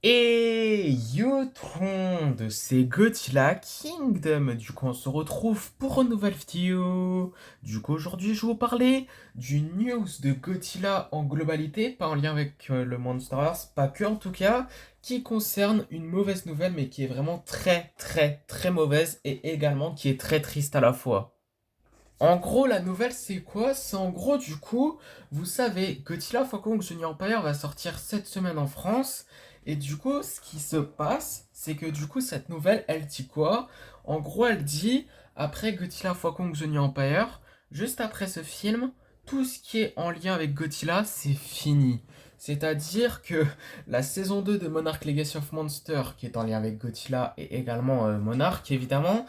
Et yo tout le monde, c'est Godzilla Kingdom. Du coup, on se retrouve pour une nouvelle vidéo. Du coup, aujourd'hui, je vais vous parler du news de Godzilla en globalité, pas en lien avec le Monsterverse, pas que en tout cas, qui concerne une mauvaise nouvelle, mais qui est vraiment très, très, très mauvaise et également qui est très triste à la fois. En gros, la nouvelle, c'est quoi? C'est en gros, du coup, vous savez, Godzilla Kong Junior Empire va sortir cette semaine en France. Et du coup, ce qui se passe, c'est que du coup, cette nouvelle, elle dit quoi? En gros, elle dit, après Godzilla Kong Junior Empire, juste après ce film, tout ce qui est en lien avec Godzilla, c'est fini. C'est-à-dire que la saison 2 de Monarch Legacy of Monster, qui est en lien avec Godzilla et également Monarch, évidemment,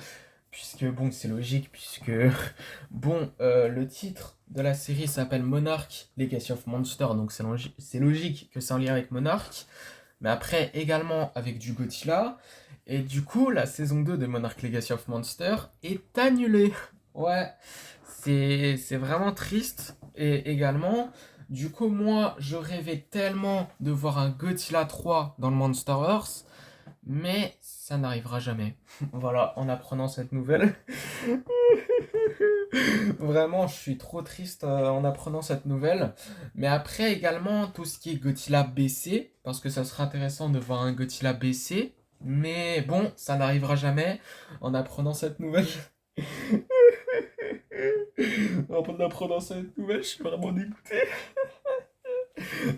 puisque bon, c'est logique, puisque bon, le titre de la série s'appelle Monarch Legacy of Monster, donc c'est logique que c'est en lien avec Monarch, mais après également avec du Godzilla. Et du coup, la saison 2 de Monarch Legacy of Monster est annulée. Ouais, c'est vraiment triste. Et également, du coup, moi, je rêvais tellement de voir un Godzilla 3 dans le Monsterverse, mais ça n'arrivera jamais. Voilà, en apprenant cette nouvelle. Vraiment, je suis trop triste en apprenant cette nouvelle. Mais après, également, tout ce qui est Godzilla BC, parce que ça sera intéressant de voir un Godzilla BC. Mais bon, ça n'arrivera jamais en apprenant cette nouvelle. En apprenant cette nouvelle, je suis vraiment dégoûté.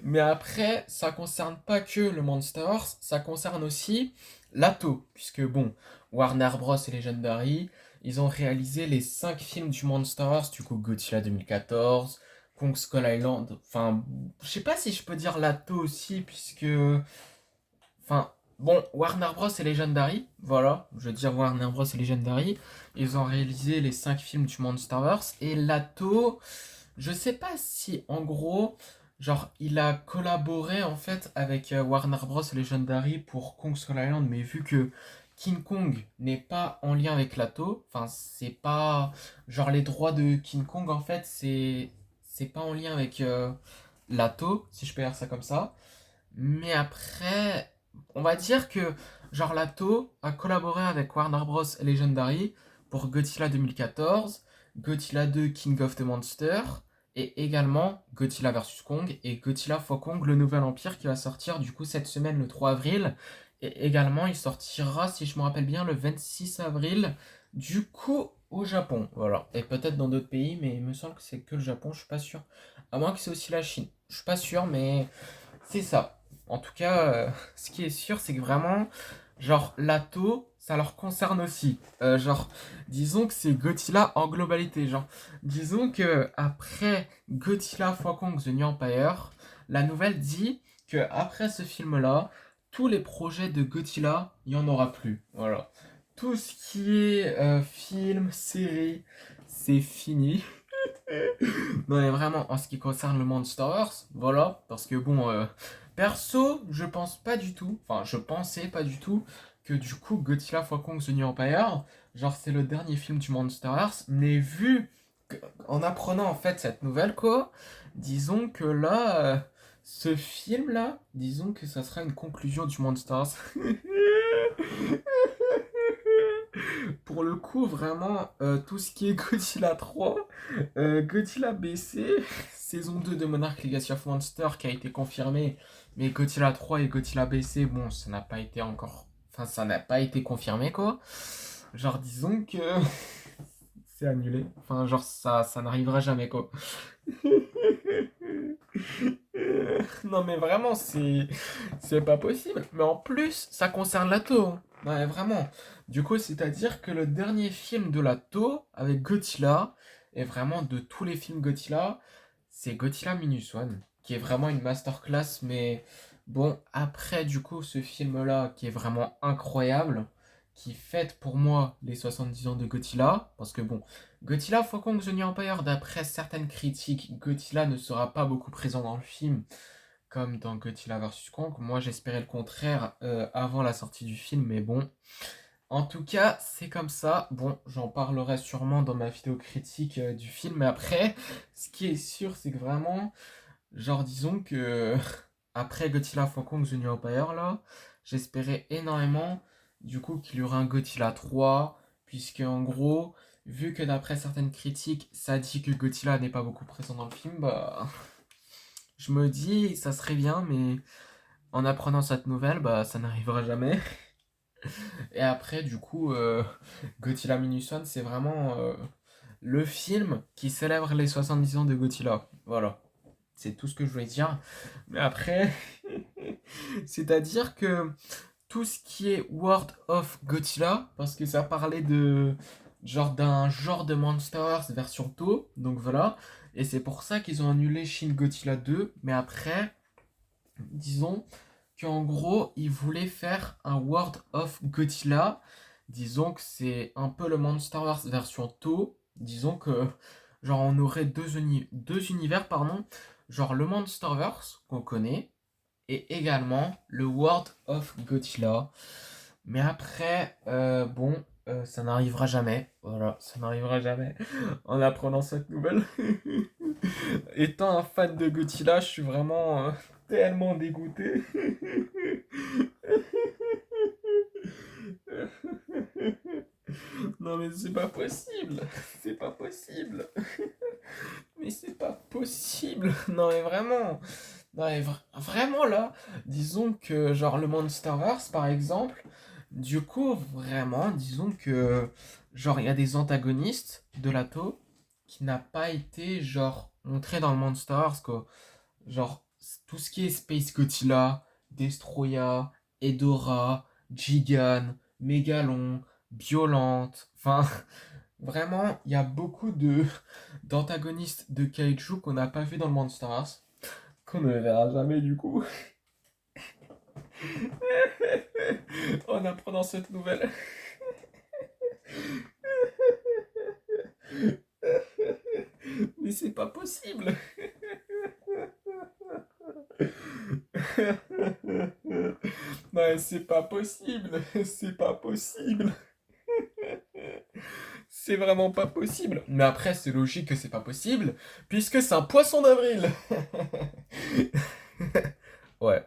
Mais après, ça concerne pas que le Monsters, ça concerne aussi l'Ato, puisque bon, Warner Bros et Legendary, ils ont réalisé les 5 films du Monsters, du coup Godzilla 2014, Kong Skull Island, enfin, je sais pas si je peux dire l'Ato aussi, puisque, enfin, bon, Warner Bros et Legendary, voilà, je veux dire Warner Bros et Legendary, ils ont réalisé les 5 films du Monsterverse, et l'Ato, je sais pas si en gros, genre il a collaboré en fait avec Warner Bros. Legendary pour Kong Skull Island, mais vu que King Kong n'est pas en lien avec Lato, enfin c'est pas genre les droits de King Kong en fait c'est pas en lien avec Lato, si je peux dire ça comme ça. Mais après, on va dire que genre Lato a collaboré avec Warner Bros. Legendary pour Godzilla 2014, Godzilla 2 King of the Monster et également Godzilla vs Kong et Godzilla x Kong le Nouvel Empire qui va sortir du coup cette semaine le 3 avril. Et également il sortira, si je me rappelle bien, le 26 avril du coup au Japon. Voilà. Et peut-être dans d'autres pays, mais il me semble que c'est que le Japon, je suis pas sûr. À moins que c'est aussi la Chine. Je suis pas sûr, mais c'est ça. En tout cas, ce qui est sûr, c'est que vraiment, genre, l'Ato, ça leur concerne aussi. Genre, disons que c'est Godzilla en globalité. Genre, disons que après Godzilla x Kong The New Empire, la nouvelle dit que après ce film-là, tous les projets de Godzilla, il n'y en aura plus. Voilà. Tout ce qui est film, série, c'est fini. Non, mais vraiment, en ce qui concerne le Monsterverse, voilà, parce que bon, perso, je pense pas du tout, enfin, je pensais pas du tout que du coup, Godzilla x Kong The New Empire, genre, c'est le dernier film du Monsterverse, mais en apprenant en fait cette nouvelle, quoi, disons que là, ce film-là, disons que ça sera une conclusion du Monsterverse. Pour le coup, vraiment, tout ce qui est Godzilla 3, Godzilla BC, saison 2 de Monarch Legacy of Monster qui a été confirmé, mais Godzilla 3 et Godzilla BC, bon, ça n'a pas été encore. Enfin, ça n'a pas été confirmé, quoi. Genre, disons que c'est annulé. Enfin, genre, ça n'arrivera jamais, quoi. Non, mais vraiment, c'est pas possible. Mais en plus, ça concerne la Toho. Non, mais vraiment. Du coup, c'est-à-dire que le dernier film de la Toho avec Godzilla, et vraiment de tous les films Godzilla, c'est Godzilla Minus One, qui est vraiment une masterclass. Mais bon, après, du coup, ce film-là, qui est vraiment incroyable, qui fête pour moi les 70 ans de Godzilla, parce que bon, Godzilla x Kong The New Empire, d'après certaines critiques, Godzilla ne sera pas beaucoup présent dans le film, comme dans Godzilla vs Kong. Moi, j'espérais le contraire avant la sortie du film, mais bon. En tout cas, c'est comme ça. Bon, j'en parlerai sûrement dans ma vidéo critique du film, mais après, ce qui est sûr, c'est que vraiment, genre, disons que après Godzilla King Kong The New Empire, là, j'espérais énormément, du coup, qu'il y aurait un Godzilla 3, puisque en gros, vu que d'après certaines critiques, ça dit que Godzilla n'est pas beaucoup présent dans le film, bah, je me dis, ça serait bien, mais en apprenant cette nouvelle, bah, ça n'arrivera jamais. Et après, du coup, Godzilla Minus One, c'est vraiment le film qui célèbre les 70 ans de Godzilla. Voilà. C'est tout ce que je voulais dire. Mais après, c'est-à-dire que tout ce qui est World of Godzilla, parce que ça parlait de d'un genre de Monsters version tôt, donc voilà. Et c'est pour ça qu'ils ont annulé Shin Godzilla 2. Mais après, disons qu'en gros, ils voulaient faire un World of Godzilla. Disons que c'est un peu le Monsters version tôt. Disons que genre on aurait deux univers, pardon, genre le Monsterverse qu'on connaît et également le World of Godzilla. Mais après, bon, ça n'arrivera jamais. Voilà, ça n'arrivera jamais en apprenant cette nouvelle. Étant un fan de Godzilla, je suis vraiment tellement dégoûté. Non mais c'est pas possible. C'est pas possible. Mais c'est pas possible. Non mais vraiment. Non mais vraiment là, disons que genre le Monsterverse par exemple, du coup vraiment, disons que genre il y a des antagonistes de l'Ato qui n'a pas été genre montré dans le Monsterverse quoi. Genre tout ce qui est Space Godzilla, Destroya, Edora, Gigan, Megalon, Violente, enfin vraiment il y a beaucoup de d'antagonistes de Kaiju qu'on n'a pas vu dans le Monsterverse qu'on ne verra jamais du coup en apprenant cette nouvelle. Mais c'est pas possible. Non, c'est pas possible. C'est pas possible. C'est vraiment pas possible. Mais après, c'est logique que c'est pas possible, puisque c'est un poisson d'avril. Ouais.